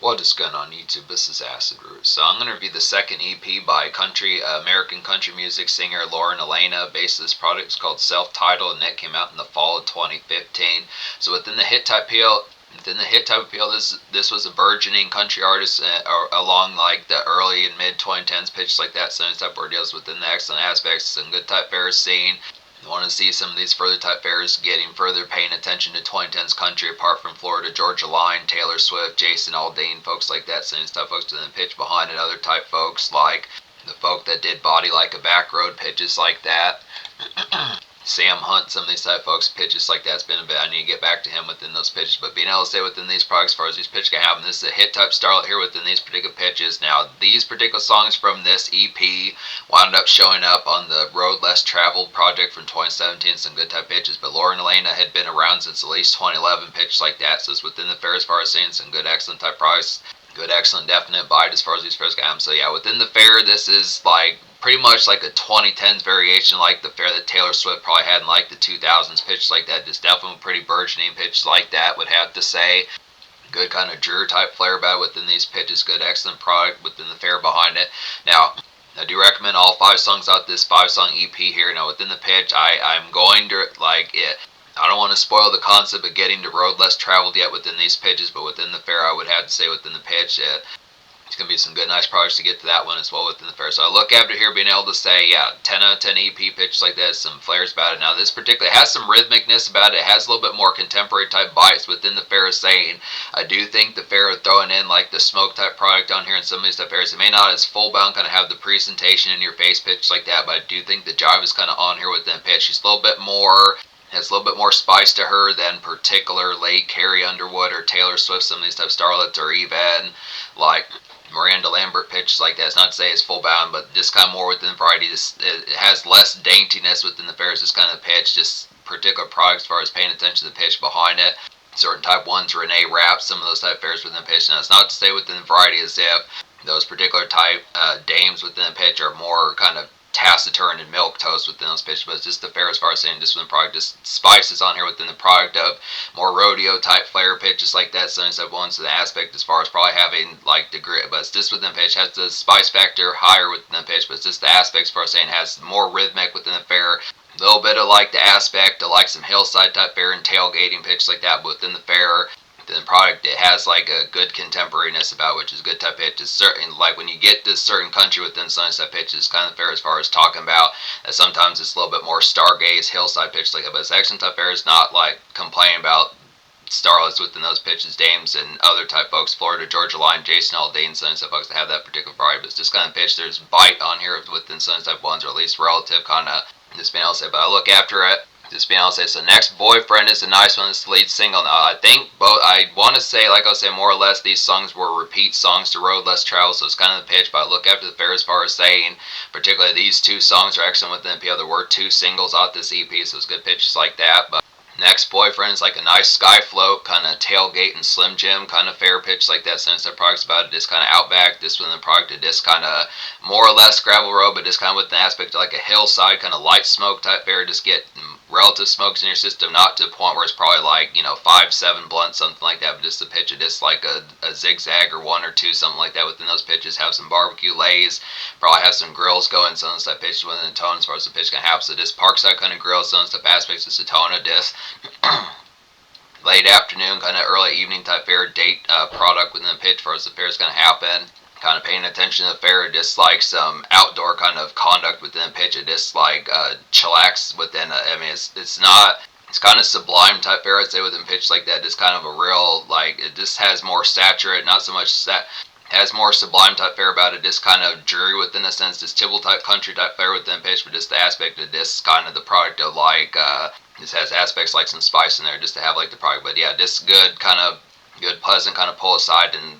What is going on YouTube? This is Acid Root. So I'm going to review the second EP by American country music singer Alaina. Based this product is called Self-Titled, and it came out in the fall of 2015. So within the hit type appeal, this was a burgeoning country artist along like the early and mid 2010s, pitches like that. Some type of deals within the excellent aspects and good type fair scene. You want to see some of these further type fairs getting further paying attention to 2010's country, apart from Florida Georgia Line, Taylor Swift, Jason Aldean, folks like that, same type folks to then pitch behind it. Other type folks like the folk that did Body Like a Back Road, pitches like that. Sam Hunt, some of these type folks, pitches like that's been a bit. I need to get back to him within those pitches, but being able to stay within these products as far as these pitches can happen. This is a hit type starlet here within these particular pitches. Now, these particular songs from this EP wound up showing up on the Road Less Traveled project from 2017, some good type pitches, but Alaina had been around since at least 2011, pitches like that, so it's within the fair as far as seeing some good, excellent type products. Good, excellent, definite bite as far as these fairs go. So yeah, within the fair, this is like pretty much like a 2010s variation, like the fair that Taylor Swift probably had in like the 2000s, pitch like that. Just definitely pretty burgeoning pitch like that, would have to say. Good kind of drear type flair about it within these pitches. Good, excellent product within the fair behind it. Now, I do recommend all 5 songs out this 5-song EP here. Now, within the pitch, I'm going to like it. I don't want to spoil the concept of getting to Road Less Traveled yet within these pitches, but within the fair, I would have to say within the pitch, it's going to be some good, nice products to get to that one as well within the fair. So I look after here being able to say, yeah, 10 out of 10 EP pitches like that, some flares about it. Now, this particularly has some rhythmicness about it. It has a little bit more contemporary type bites within the fair saying. I do think the fair are throwing in like the smoke type product on here and some of these type fairs. It may not as full bound kind of have the presentation in your face pitch like that, but I do think the jive is kind of on here within pitch. She's a little bit more has a little bit more spice to her than particularly Carrie Underwood or Taylor Swift, some of these type of starlets, or even like Miranda Lambert pitches like that. It's not to say it's full bound, but just kind of more within the variety. It has less daintiness within the fairs. This kind of pitch, just particular products as far as paying attention to the pitch behind it. Certain type ones, Renee Rapp, some of those type fairs within the pitch. Now, it's not to say within the variety as if those particular type dames within the pitch are more kind of taciturn and milk toast within those pitches, but it's just the fair as far as saying just within the product, just spices on here within the product of more rodeo type flair pitches like that. So instead of ones to the aspect as far as probably having like the grit, but it's just within the pitch has the spice factor higher within the pitch, but it's just the aspect as far as saying has more rhythmic within the fair. A little bit of like the aspect of like some hillside type fair and tailgating pitch like that, but within the fair, the product, it has like a good contemporariness about, which is good type pitch. It's certain like when you get this certain country within some type pitch, it's kind of fair as far as talking about that sometimes it's a little bit more stargaze hillside pitch like that, but it's action type fair is not like complaining about starlets within those pitches, dames and other type folks, Florida Georgia Line, Jason Aldean, some type folks that have that particular variety, but it's just kind of pitch. There's bite on here within some type ones, or at least relative kind of this being able to say, but I look after it. Just being able to say, so Next Boyfriend is a nice one. It's the lead single. Now, I think both, I want to say, like I'll say, more or less, these songs were repeat songs to Road Less Travel, so it's kind of the pitch, but I look after the fair as far as saying, particularly these 2 songs are excellent within the EP. There were 2 singles out this EP, so it's good pitches like that, but Next Boyfriend is like a nice sky float, kind of tailgate and Slim Jim kind of fair pitch like that. Since their product's about it, just kind of outback. This one, the product, it just kind of more or less gravel road, but just kind of with the aspect of like a hillside kind of light smoke type fair. Just get relative smokes in your system, not to the point where it's probably like 5-7 blunts, something like that, but just the pitch of just like a zigzag or 1 or 2, something like that within those pitches. Have some barbecue lays, probably have some grills going, some of that pitch within the tone as far as the pitch can have. So just parkside kind of grills, some of the aspects of Satona disc. Late afternoon, kind of early evening type fair date product within the pitch as far as the fair is going to happen. Kind of paying attention to the fair, just like some outdoor kind of conduct within the pitch. It just like chillax within. I mean, it's not. It's kind of sublime type fair, I'd say, within pitch like that. Just kind of a real like it just has more saturate, not so much that. Has more sublime type fair about it, just kind of dreary within a sense, this Tibble type country type fair within pitch, but just the aspect of this kind of the product of like this has aspects like some spice in there just to have like the product, but yeah, just good pleasant kind of pull aside and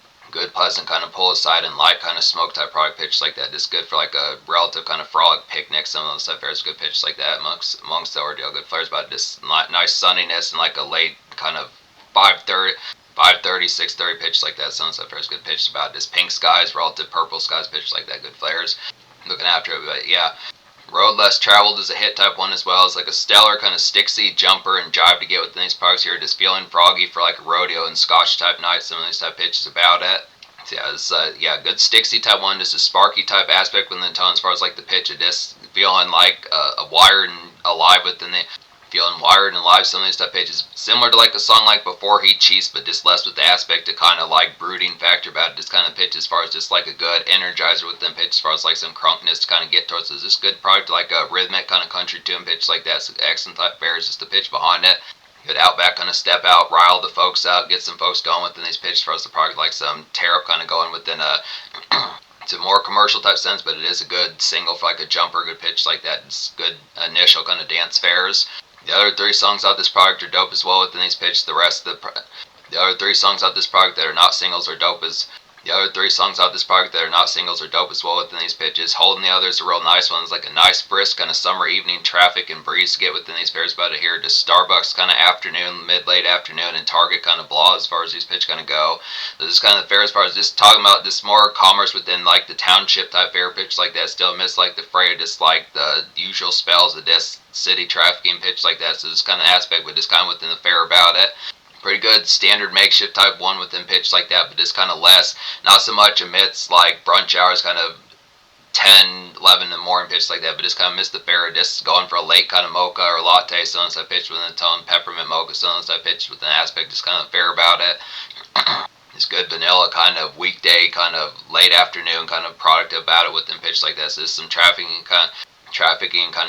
light kind of smoke type product pitch like that. Just good for like a relative kind of frolic picnic. Some of those type fairs good pitches like that amongst the ordeal. Good flares about just nice sunniness and like a late kind of 5:30, 6:30 pitch like that. Sunset fair is good pitches about this pink skies, relative purple skies pitches like that. Good flares. Looking after it, but yeah. Road Less Traveled is a hit type one as well. It's like a stellar kind of sticksy jumper and jive to get within these products here. Just feeling froggy for like a rodeo and Scotch type night. Some of these type pitches about it. So yeah, it's good sticksy type one. Just a sparky type aspect within the tone as far as like the pitch of this. Feeling like a wired and alive within the feeling wired and alive. Some of these type pitches similar to like a song like Before He Cheats, but just less with the aspect of kind of like brooding factor about it. Just kind of pitch as far as just like a good energizer with them pitch as far as like some crunkness to kind of get towards. So this good product like a rhythmic kind of country tune pitch like that. So excellent type bears just the pitch behind it. Good outback kind of step out, rile the folks out, get some folks going within these pitches as far as the product like some tear up kind of going within a it's a more commercial type sense, but it is a good single for like a jumper, good pitch like that. It's good initial kind of dance fares. The other three songs out this product are dope as well within these pitches. The other three songs out this product that are not singles are dope as the other three songs out this product that are not singles are dope as well within these pitches. Holding the others are real nice ones, like a nice brisk kind of summer evening traffic and breeze to get within these pairs. About to hear just Starbucks kind of afternoon, mid-late afternoon, and Target kind of blah as far as these pitch kind of go. So this is kind of the fair as far as just talking about this more commerce within like the township type fair pitch like that. Still miss like the fray of just like the usual spells of this city trafficking pitch like that. So this kind of aspect, but just kind of within the fair about it. Pretty good standard makeshift type one within pitch like that, but just kind of less, not so much amidst like brunch hours, kind of 10, 11 and more in pitch like that, but just kind of missed the fair. Just going for a late kind of mocha or latte, so I pitch within the tone, peppermint mocha, so I pitch with an aspect, just kind of fair about it. It's good vanilla kind of weekday, kind of late afternoon kind of product about it within pitch like that. So there's some trafficking, kind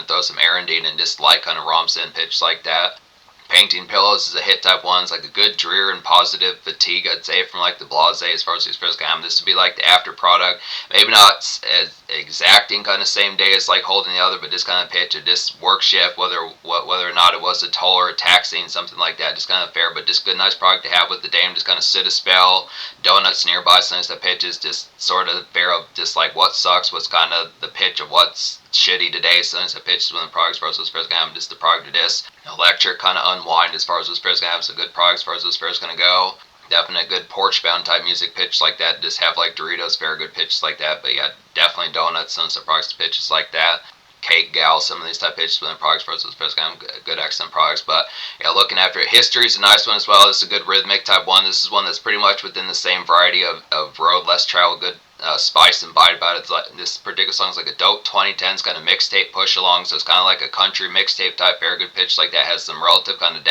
of throw some erranding and just light kind of romps in pitch like that. Painting Pillows is a hit type one. It's like a good drear and positive fatigue, I'd say, from like the blase as far as the express game. This would be like the after product. Maybe not as exacting kind of same day as like holding the other, but just kind of pitch of this work shift, whether or not it was a toll or a taxing, something like that. Just kind of fair, but just good, nice product to have with the dame. Just kind of sit a spell. Donuts nearby, sometimes the pitches just sort of fair of just like what sucks, what's kind of the pitch of what's shitty today. Sometimes the pitches when the products as far as those pairs gonna have, just the product of this. Electric kind of unwind as far as those pairs gonna have, so good products as far as those pairs gonna go. Definite good porch bound type music pitch like that. Just have like Doritos, fair good pitches like that. But yeah, definitely donuts, some of the products pitches like that. Cake Gal, some of these type pitches within products for those pairs gonna have good excellent products. But yeah, looking after it, History is a nice one as well. This is a good rhythmic type one. This is one that's pretty much within the same variety of Road Less Travel, good spice and bite about it. It's like, this particular song is like a dope 2010s kind of mixtape push along, so it's kind of like a country mixtape type, very good pitch like that. Has some relative kind of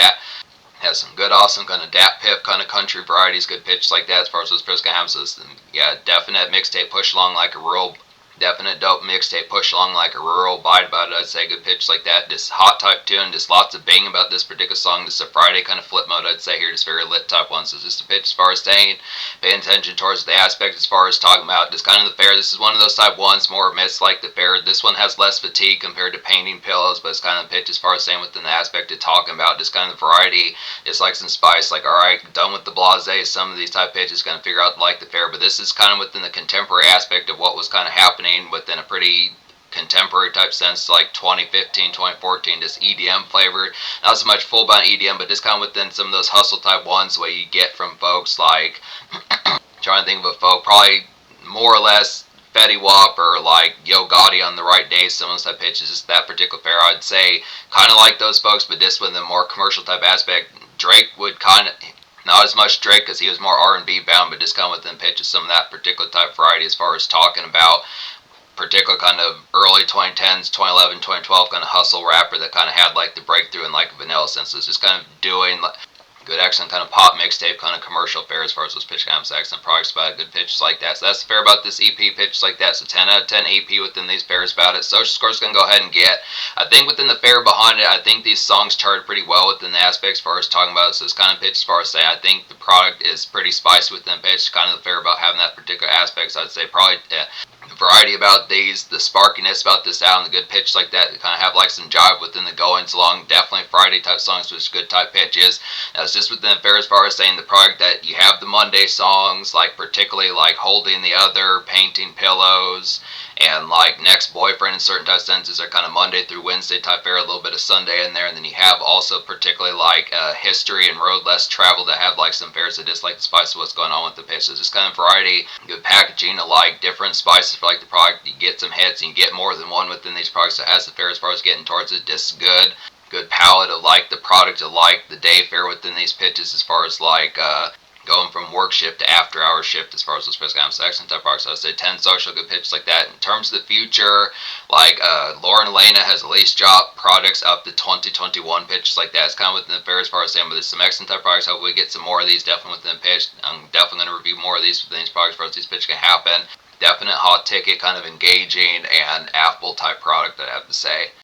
has some good awesome kind of dap piff kind of country varieties, good pitch like that as far as those pairs gonna have. So yeah, definite mixtape push along like a rural. Definite dope mixtape push along like a rural bite about it, I'd say. Good pitch like that. Just hot type tune, just lots of bang about this particular song. Just a Friday kind of flip mode, I'd say here. Just very lit type one. So just a pitch as far as staying, paying attention towards the aspect as far as talking about just kind of the fair. This is one of those type ones, more amidst like the fair. This one has less fatigue compared to Painting Pillows, but it's kind of pitch as far as saying within the aspect of talking about just kind of the variety. It's like some spice, like alright, done with the blase. Some of these type pitches gonna figure out like the fair, but this is kind of within the contemporary aspect of what was kind of happening within a pretty contemporary type sense, like 2015, 2014, just EDM flavored. Not so much full bound EDM, but just kind of within some of those hustle type ones where you get from folks like, trying to think of a folk, probably more or less Fetty Wap or like Yo Gotti on the right day, some of those type pitches, just that particular fair, I'd say, kind of like those folks, but just with a more commercial type aspect. Drake would kind of, not as much Drake because he was more R&B bound, but just kind of within pitches some of that particular type variety as far as talking about particular kind of early 2010s, 2011, 2012 kind of hustle rapper that kind of had like the breakthrough in like a vanilla sense. So it's just kind of doing like good excellent kind of pop mixtape kind of commercial fair as far as those pitch kind of excellent products about good pitches like that. So that's fair about this EP pitch like that. So 10 out of 10 EP within these fairs about it. Social Score's gonna go ahead and get. I think within the fair behind it, I think these songs charted pretty well within the aspects as far as talking about it. So it's kind of pitch as far as say I think the product is pretty spicy within pitch, kind of the fair about having that particular aspect. So I'd say probably the variety about these, the sparkiness about this album, the good pitch like that, kind of have like some jive within the goings along. Definitely Friday type songs with good type pitches. Now, this just within fair as far as saying the product that you have the Monday songs, like particularly like Holding the Other, Painting Pillows, and like Next Boyfriend in certain type sentences are kind of Monday through Wednesday type fare, a little bit of Sunday in there, and then you have also particularly like History and Road Less Traveled that have like some fares that just like the spice of what's going on with the pitch. So just kind of variety, good packaging of like different spices for like the product. You get some hits and you get more than one within these products. So it has the fare as far as getting towards it, just good palette of like the product of like the day fare within these pitches as far as like going from work shift to after hour shift as far as those specific section type products. So I'd say 10 social good pitches like that. In terms of the future, like Laura and Alaina has at least dropped products up to 2021 pitches like that. It's kind of within the fair as far as saying, but there's some excellent type products. Hopefully we get some more of these definitely within the pitch. I'm definitely going to review more of these within these products for these pitches can happen. Definite hot ticket, kind of engaging and affable type product that I have to say.